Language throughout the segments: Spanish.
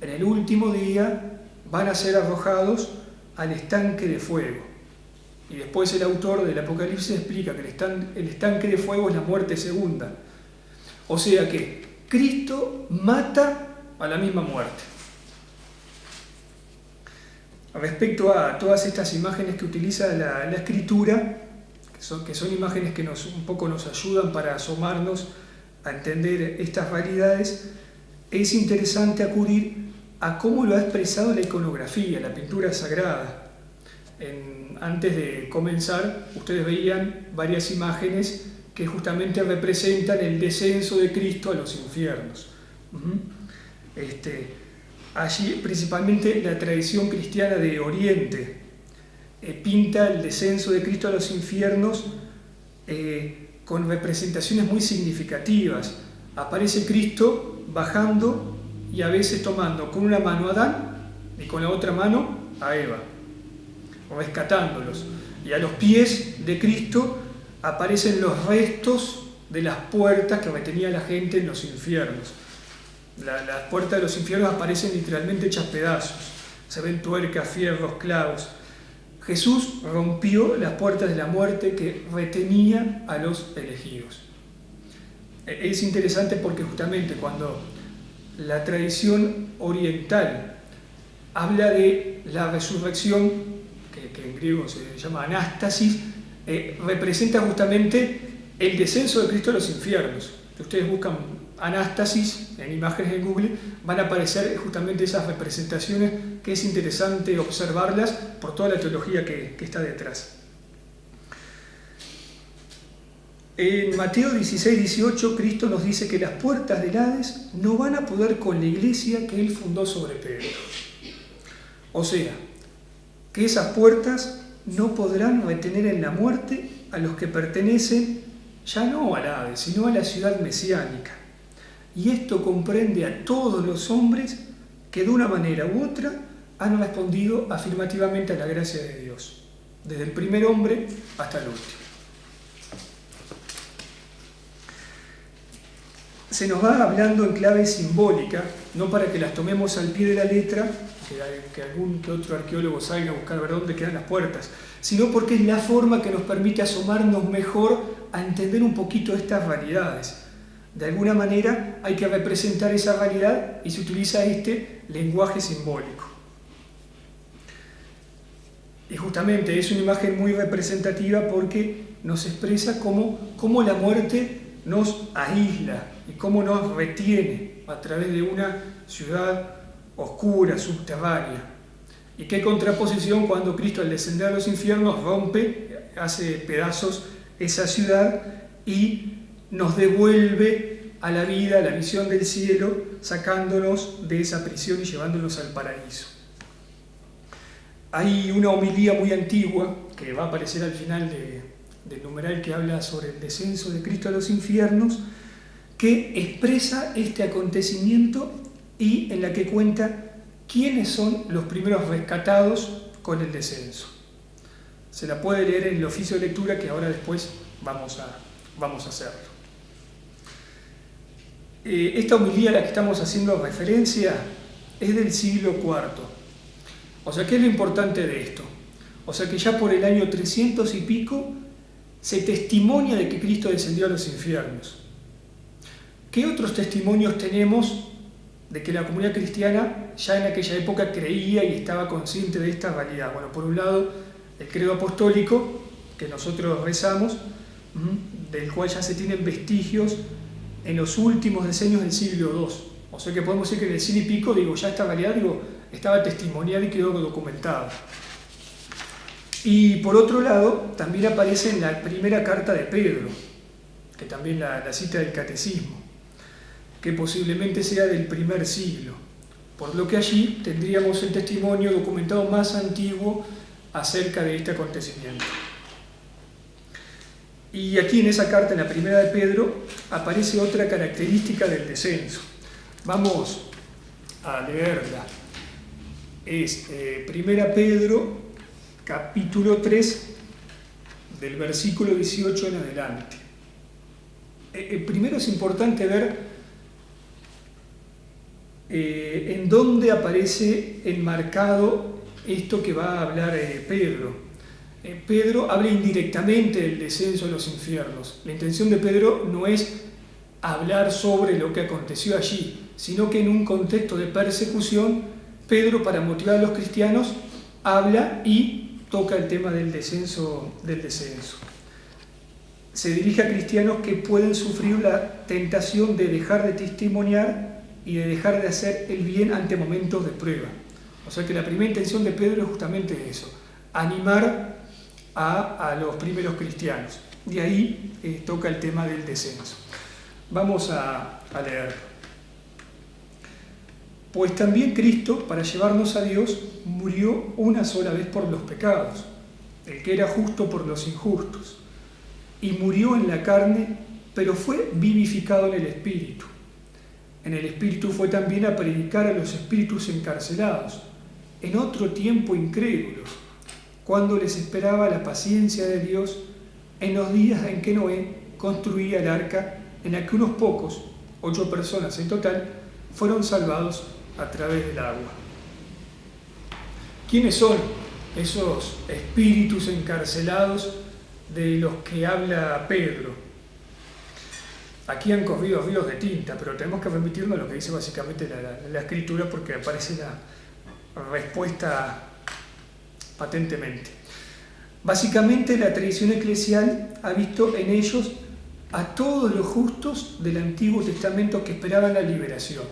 en el último día van a ser arrojados al estanque de fuego. Y después el autor del Apocalipsis explica que el estanque de fuego es la muerte segunda. O sea que Cristo mata a la misma muerte. Respecto a todas estas imágenes que utiliza la Escritura, que son imágenes que un poco nos ayudan para asomarnos a entender estas realidades, es interesante acudir a cómo lo ha expresado la iconografía, la pintura sagrada. Antes de comenzar, ustedes veían varias imágenes que justamente representan el descenso de Cristo a los infiernos. Allí, principalmente la tradición cristiana de Oriente, pinta el descenso de Cristo a los infiernos con representaciones muy significativas. Aparece Cristo bajando y a veces tomando con una mano a Adán y con la otra mano a Eva, rescatándolos. Y a los pies de Cristo aparecen los restos de las puertas que retenía la gente en los infiernos. Las puertas de los infiernos aparecen literalmente hechas pedazos. Se ven tuercas, fierros, clavos. Jesús rompió las puertas de la muerte que retenía a los elegidos. Es interesante porque justamente cuando la tradición oriental habla de la resurrección, que en griego se llama anástasis, representa justamente el descenso de Cristo a los infiernos. Si ustedes buscan anástasis en imágenes en Google, van a aparecer justamente esas representaciones que es interesante observarlas por toda la teología que está detrás. En Mateo 16-18, Cristo nos dice que las puertas del Hades no van a poder con la iglesia que Él fundó sobre Pedro. O sea, que esas puertas no podrán retener en la muerte a los que pertenecen ya no al Hades, sino a la ciudad mesiánica. Y esto comprende a todos los hombres que de una manera u otra han respondido afirmativamente a la gracia de Dios, desde el primer hombre hasta el último. Se nos va hablando en clave simbólica, no para que las tomemos al pie de la letra, que algún que otro arqueólogo salga a buscar ver dónde quedan las puertas, sino porque es la forma que nos permite asomarnos mejor a entender un poquito estas realidades. De alguna manera hay que representar esa realidad y se utiliza este lenguaje simbólico. Y justamente es una imagen muy representativa porque nos expresa cómo la muerte nos aísla y cómo nos retiene a través de una ciudad oscura, subterránea. Y qué contraposición cuando Cristo al descender a los infiernos rompe, hace pedazos esa ciudad y nos devuelve a la vida, a la visión del cielo, sacándonos de esa prisión y llevándonos al paraíso. Hay una homilía muy antigua que va a aparecer al final del numeral que habla sobre el descenso de Cristo a los infiernos, que expresa este acontecimiento y en la que cuenta quiénes son los primeros rescatados con el descenso. Se la puede leer en el oficio de lectura que ahora después vamos a hacerlo. Esta homilía a la que estamos haciendo referencia es del siglo IV. O sea, ¿qué es lo importante de esto? O sea que ya por el año 300 y pico se testimonia de que Cristo descendió a los infiernos. ¿Qué otros testimonios tenemos de que la comunidad cristiana ya en aquella época creía y estaba consciente de esta realidad? Bueno, por un lado, el credo apostólico, que nosotros rezamos, del cual ya se tienen vestigios en los últimos decenios del siglo II. O sea que podemos decir que en el siglo y pico, ya esta realidad, estaba testimoniada y quedó documentada. Y por otro lado, también aparece en la primera carta de Pedro, que también la cita del Catecismo, que posiblemente sea del primer siglo, por lo que allí tendríamos el testimonio documentado más antiguo acerca de este acontecimiento. Y aquí en esa carta, en la primera de Pedro, aparece otra característica del descenso. Vamos a leerla. Es primera Pedro, capítulo 3, del versículo 18 en adelante. Primero es importante ver en donde aparece enmarcado esto que va a hablar Pedro. Pedro habla indirectamente del descenso a los infiernos. La intención de Pedro no es hablar sobre lo que aconteció allí, sino que en un contexto de persecución, Pedro, para motivar a los cristianos, habla y toca el tema del descenso. Se dirige a cristianos que pueden sufrir la tentación de dejar de testimoniar y de dejar de hacer el bien ante momentos de prueba. O sea que la primera intención de Pedro es justamente eso, animar a los primeros cristianos. De ahí toca el tema del descenso. Vamos a leer. Pues también Cristo, para llevarnos a Dios, murió una sola vez por los pecados, el que era justo por los injustos, y murió en la carne, pero fue vivificado en el Espíritu. En el Espíritu fue también a predicar a los espíritus encarcelados, en otro tiempo incrédulos, cuando les esperaba la paciencia de Dios en los días en que Noé construía el arca, en la que unos pocos, 8 personas en total, fueron salvados a través del agua. ¿Quiénes son esos espíritus encarcelados de los que habla Pedro? Aquí han corrido ríos de tinta, pero tenemos que remitirnos a lo que dice básicamente la Escritura, porque aparece la respuesta patentemente. Básicamente la tradición eclesial ha visto en ellos a todos los justos del Antiguo Testamento que esperaban la liberación,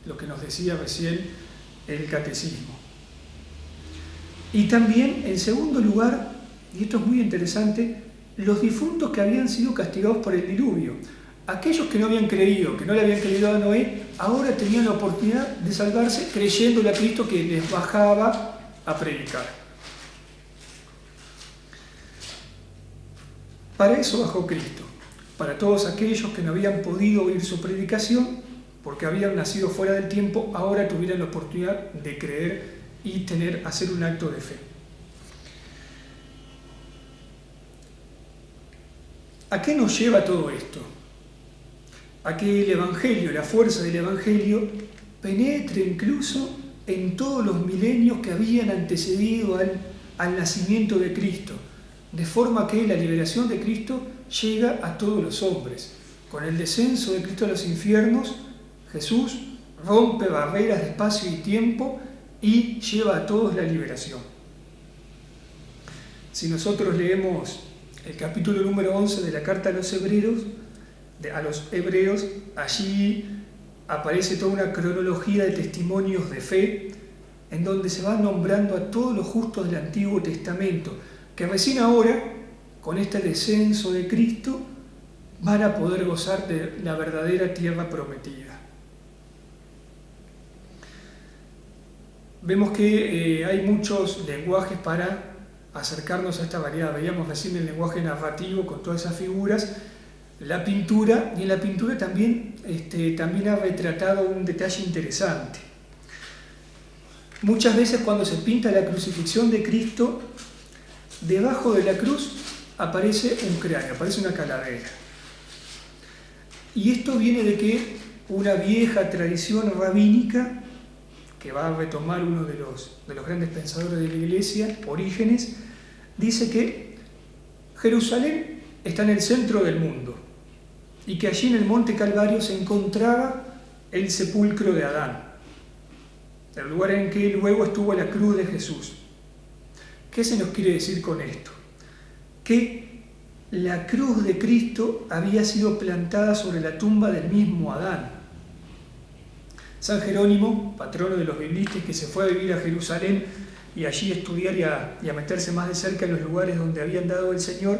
lo que nos decía recién el Catecismo. Y también, en segundo lugar, y esto es muy interesante, los difuntos que habían sido castigados por el diluvio. Aquellos que no habían creído, que no le habían creído a Noé, ahora tenían la oportunidad de salvarse creyéndole a Cristo que les bajaba a predicar. Para eso bajó Cristo, para todos aquellos que no habían podido oír su predicación, porque habían nacido fuera del tiempo, ahora tuvieran la oportunidad de creer y hacer un acto de fe. ¿A qué nos lleva todo esto? A que el Evangelio, la fuerza del Evangelio, penetre incluso en todos los milenios que habían antecedido al nacimiento de Cristo, de forma que la liberación de Cristo llega a todos los hombres. Con el descenso de Cristo a los infiernos, Jesús rompe barreras de espacio y tiempo y lleva a todos la liberación. Si nosotros leemos el capítulo número 11 de la carta a los hebreos, allí aparece toda una cronología de testimonios de fe en donde se van nombrando a todos los justos del Antiguo Testamento, que recién ahora, con este descenso de Cristo, van a poder gozar de la verdadera tierra prometida. Vemos que hay muchos lenguajes para acercarnos a esta variedad. Veíamos recién el lenguaje narrativo con todas esas figuras, la pintura, y en la pintura también ha retratado un detalle interesante. Muchas veces cuando se pinta la crucifixión de Cristo, debajo de la cruz aparece un cráneo, aparece una calavera. Y esto viene de que una vieja tradición rabínica, que va a retomar uno de los grandes pensadores de la Iglesia, Orígenes, dice que Jerusalén está en el centro del mundo y que allí en el Monte Calvario se encontraba el sepulcro de Adán, el lugar en que luego estuvo la cruz de Jesús. ¿Qué se nos quiere decir con esto? Que la cruz de Cristo había sido plantada sobre la tumba del mismo Adán. San Jerónimo, patrono de los biblistas, que se fue a vivir a Jerusalén y allí estudiar y a meterse más de cerca en los lugares donde habían dado el Señor,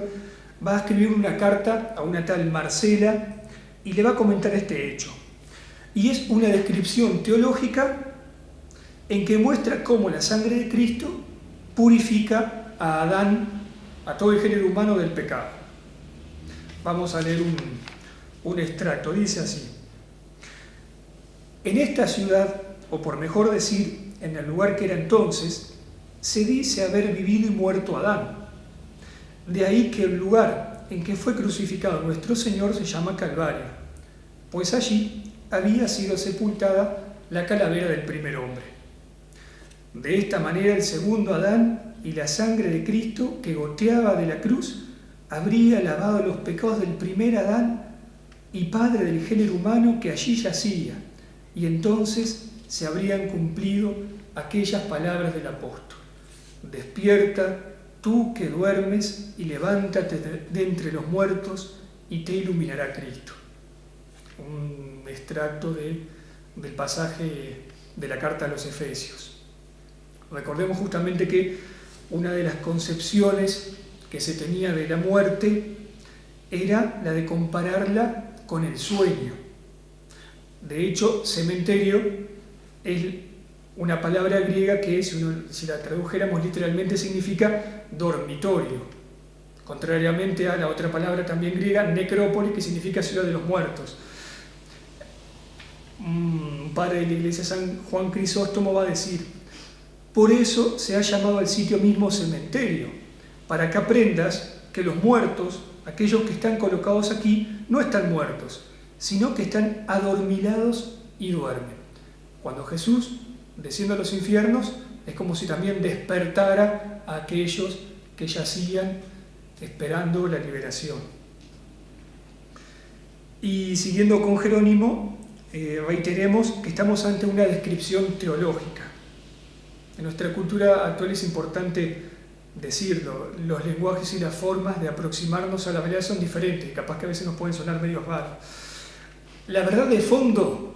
va a escribir una carta a una tal Marcela y le va a comentar este hecho. Y es una descripción teológica en que muestra cómo la sangre de Cristo purifica a Adán, a todo el género humano del pecado. Vamos a leer un extracto, dice así: en esta ciudad, o por mejor decir, en el lugar que era entonces, se dice haber vivido y muerto Adán. De ahí que el lugar en que fue crucificado nuestro Señor se llama Calvario, pues allí había sido sepultada la calavera del primer hombre. De esta manera el segundo Adán y la sangre de Cristo que goteaba de la cruz habría lavado los pecados del primer Adán y padre del género humano que allí yacía, y entonces se habrían cumplido aquellas palabras del apóstol: despierta, tú que duermes, y levántate de entre los muertos, y te iluminará Cristo. Un extracto del pasaje de la carta a los Efesios. Recordemos justamente que una de las concepciones que se tenía de la muerte era la de compararla con el sueño. De hecho, cementerio es una palabra griega que, si la tradujéramos literalmente, significa dormitorio, contrariamente a la otra palabra también griega, necrópolis, que significa ciudad de los muertos. Un padre de la iglesia, San Juan Crisóstomo, va a decir: por eso se ha llamado al sitio mismo cementerio, para que aprendas que los muertos, aquellos que están colocados aquí, no están muertos, sino que están adormilados y duermen. Cuando Jesús desciende a los infiernos, es como si también despertara a aquellos que yacían esperando la liberación. Y siguiendo con Jerónimo, reiteremos que estamos ante una descripción teológica. En nuestra cultura actual es importante decirlo, los lenguajes y las formas de aproximarnos a la realidad son diferentes, capaz que a veces nos pueden sonar medio raros. La verdad de fondo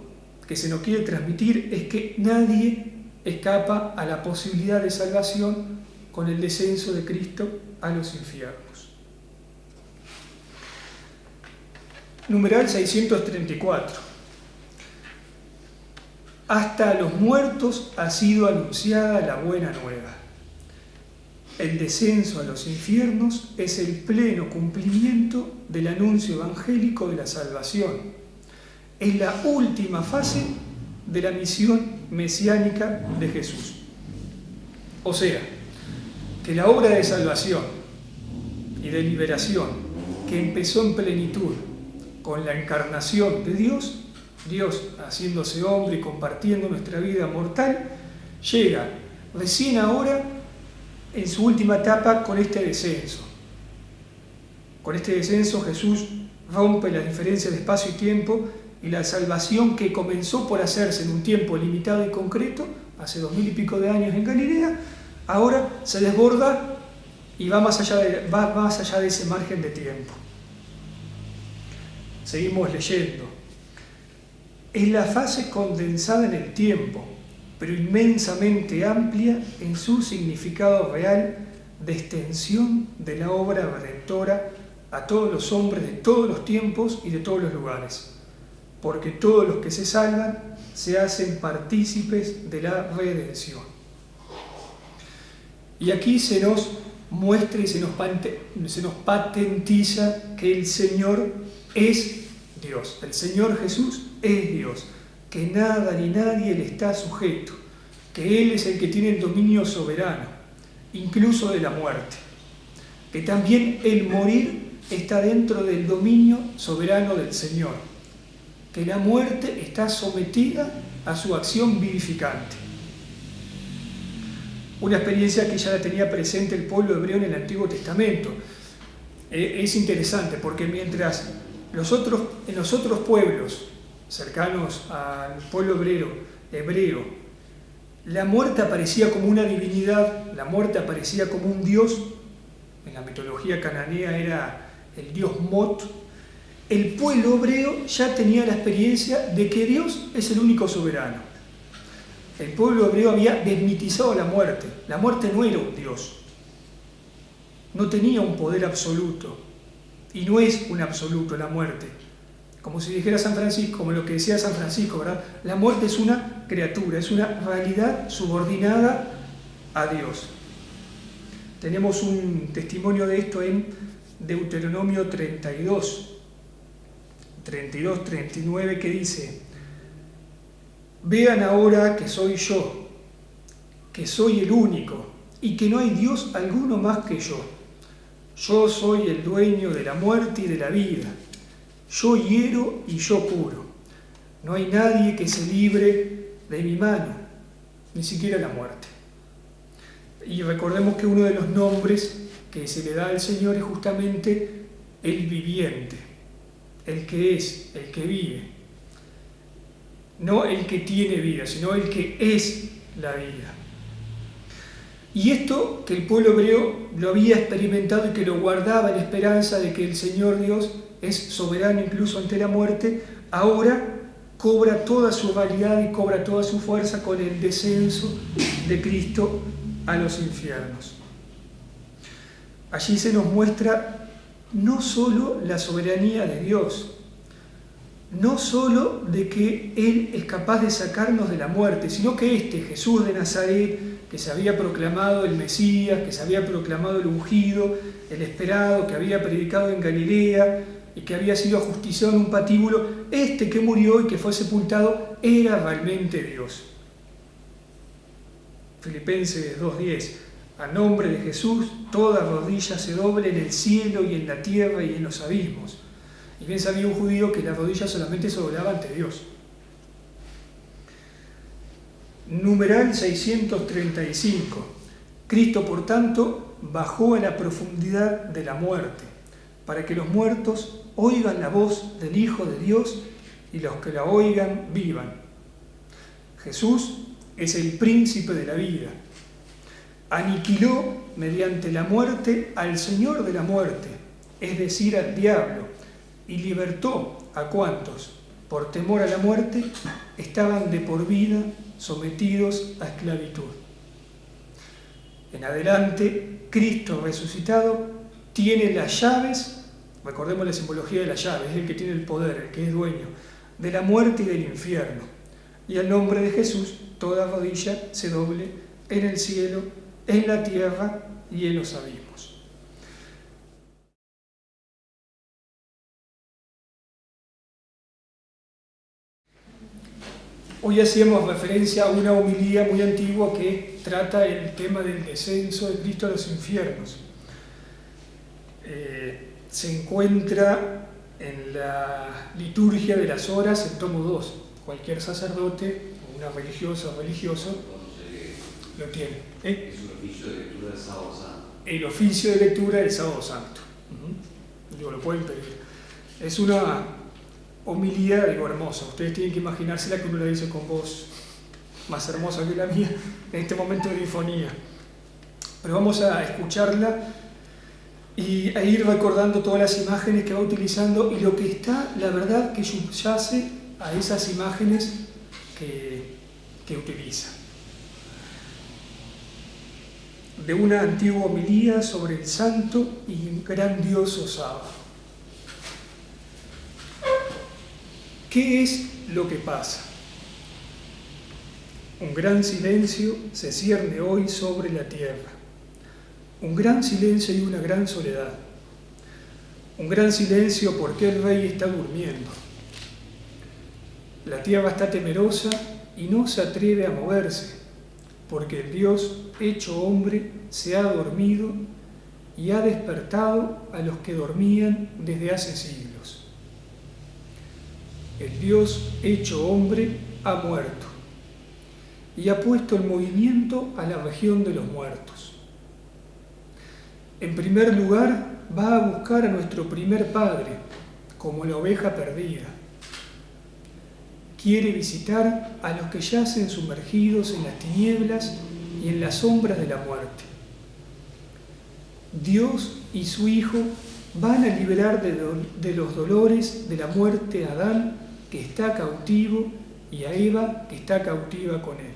que se nos quiere transmitir es que nadie escapa a la posibilidad de salvación con el descenso de Cristo a los infiernos. Numeral 634. Hasta a los muertos ha sido anunciada la buena nueva. El descenso a los infiernos es el pleno cumplimiento del anuncio evangélico de la salvación. Es la última fase de la misión mesiánica de Jesús. O sea, que la obra de salvación y de liberación que empezó en plenitud con la encarnación de Dios haciéndose hombre y compartiendo nuestra vida mortal, llega recién ahora en su última etapa con este descenso. Con este descenso Jesús rompe la diferencia de espacio y tiempo, y la salvación que comenzó por hacerse en un tiempo limitado y concreto, hace 2000 y pico de años en Galilea, ahora se desborda y va más allá de ese margen de tiempo. Seguimos leyendo. Es la fase condensada en el tiempo, pero inmensamente amplia en su significado real de extensión de la obra redentora a todos los hombres de todos los tiempos y de todos los lugares, porque todos los que se salvan se hacen partícipes de la redención. Y aquí se nos muestra y se nos patentiza que el Señor es Dios, el Señor Jesús es Dios, que nada ni nadie le está sujeto, que Él es el que tiene el dominio soberano, incluso de la muerte, que también el morir está dentro del dominio soberano del Señor, que la muerte está sometida a su acción vivificante. Una experiencia que ya la tenía presente el pueblo hebreo en el Antiguo Testamento. Es interesante porque mientras en los otros pueblos cercanos al pueblo hebreo, la muerte aparecía como una divinidad, la muerte aparecía como un dios. En la mitología cananea era el dios Mot. El pueblo hebreo ya tenía la experiencia de que Dios es el único soberano. El pueblo hebreo había desmitizado la muerte. La muerte no era un dios, no tenía un poder absoluto, y no es un absoluto la muerte. Como si dijera San Francisco, como lo que decía San Francisco, ¿verdad? La muerte es una criatura, es una realidad subordinada a Dios. Tenemos un testimonio de esto en Deuteronomio 32:39, que dice: vean ahora que soy yo, que soy el único, y que no hay Dios alguno más que yo. Yo soy el dueño de la muerte y de la vida. Yo hiero y yo curo. No hay nadie que se libre de mi mano, ni siquiera la muerte. Y recordemos que uno de los nombres que se le da al Señor es justamente el viviente, el que es, el que vive. No el que tiene vida, sino el que es la vida. Y esto que el pueblo hebreo lo había experimentado y que lo guardaba en esperanza de que el Señor Dios es soberano incluso ante la muerte, ahora cobra toda su validad y cobra toda su fuerza con el descenso de Cristo a los infiernos. Allí se nos muestra no solo la soberanía de Dios, no solo de que Él es capaz de sacarnos de la muerte, sino que este Jesús de Nazaret, que se había proclamado el Mesías, que se había proclamado el ungido, el esperado, que había predicado en Galilea y que había sido ajusticiado en un patíbulo, este que murió y que fue sepultado era realmente Dios. Filipenses 2:10: a nombre de Jesús toda rodilla se doble en el cielo y en la tierra y en los abismos. Y bien sabía un judío que la rodilla solamente se doblaba ante Dios. Numeral 635. Cristo, por tanto, bajó a la profundidad de la muerte, para que los muertos oigan la voz del Hijo de Dios y los que la oigan vivan. Jesús es el príncipe de la vida. Aniquiló mediante la muerte al Señor de la muerte, es decir, al diablo, y libertó a cuantos, por temor a la muerte, estaban de por vida sometidos a esclavitud. En adelante, Cristo resucitado tiene las llaves, recordemos la simbología de las llaves, es el que tiene el poder, el que es dueño de la muerte y del infierno. Y al nombre de Jesús, toda rodilla se doble en el cielo, en la tierra y en los abismos. Hoy hacíamos referencia a una homilía muy antigua que trata el tema del descenso de Cristo a los infiernos. Se encuentra en la liturgia de las horas, en tomo 2. Cualquier sacerdote, o una religiosa o religioso, lo tiene. Es un oficio de lectura del Sábado Santo. El oficio de lectura del Sábado Santo. Digo, lo pueden pedir. Es una homilía, digo, hermosa. Ustedes tienen que imaginársela que uno la dice con voz más hermosa que la mía en este momento de difonía. Pero vamos a escucharla y a ir recordando todas las imágenes que va utilizando y lo que está, la verdad, que subyace a esas imágenes que utiliza. De una antigua homilía sobre el santo y grandioso sábado. ¿Qué es lo que pasa? Un gran silencio se cierne hoy sobre la tierra. Un gran silencio y una gran soledad. Un gran silencio porque el rey está durmiendo. La tierra está temerosa y no se atreve a moverse, porque el Dios hecho hombre se ha dormido y ha despertado a los que dormían desde hace siglos. El Dios hecho hombre ha muerto y ha puesto en movimiento a la región de los muertos. En primer lugar, va a buscar a nuestro primer padre, como la oveja perdida. Quiere visitar a los que yacen sumergidos en las tinieblas y en las sombras de la muerte. Dios y su Hijo van a liberar de los dolores de la muerte a Adán, que está cautivo, y a Eva, que está cautiva con él.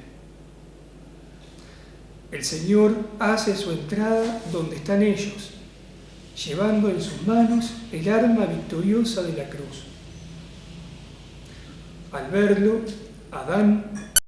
El Señor hace su entrada donde están ellos, llevando en sus manos el arma victoriosa de la cruz. Al verlo, Adán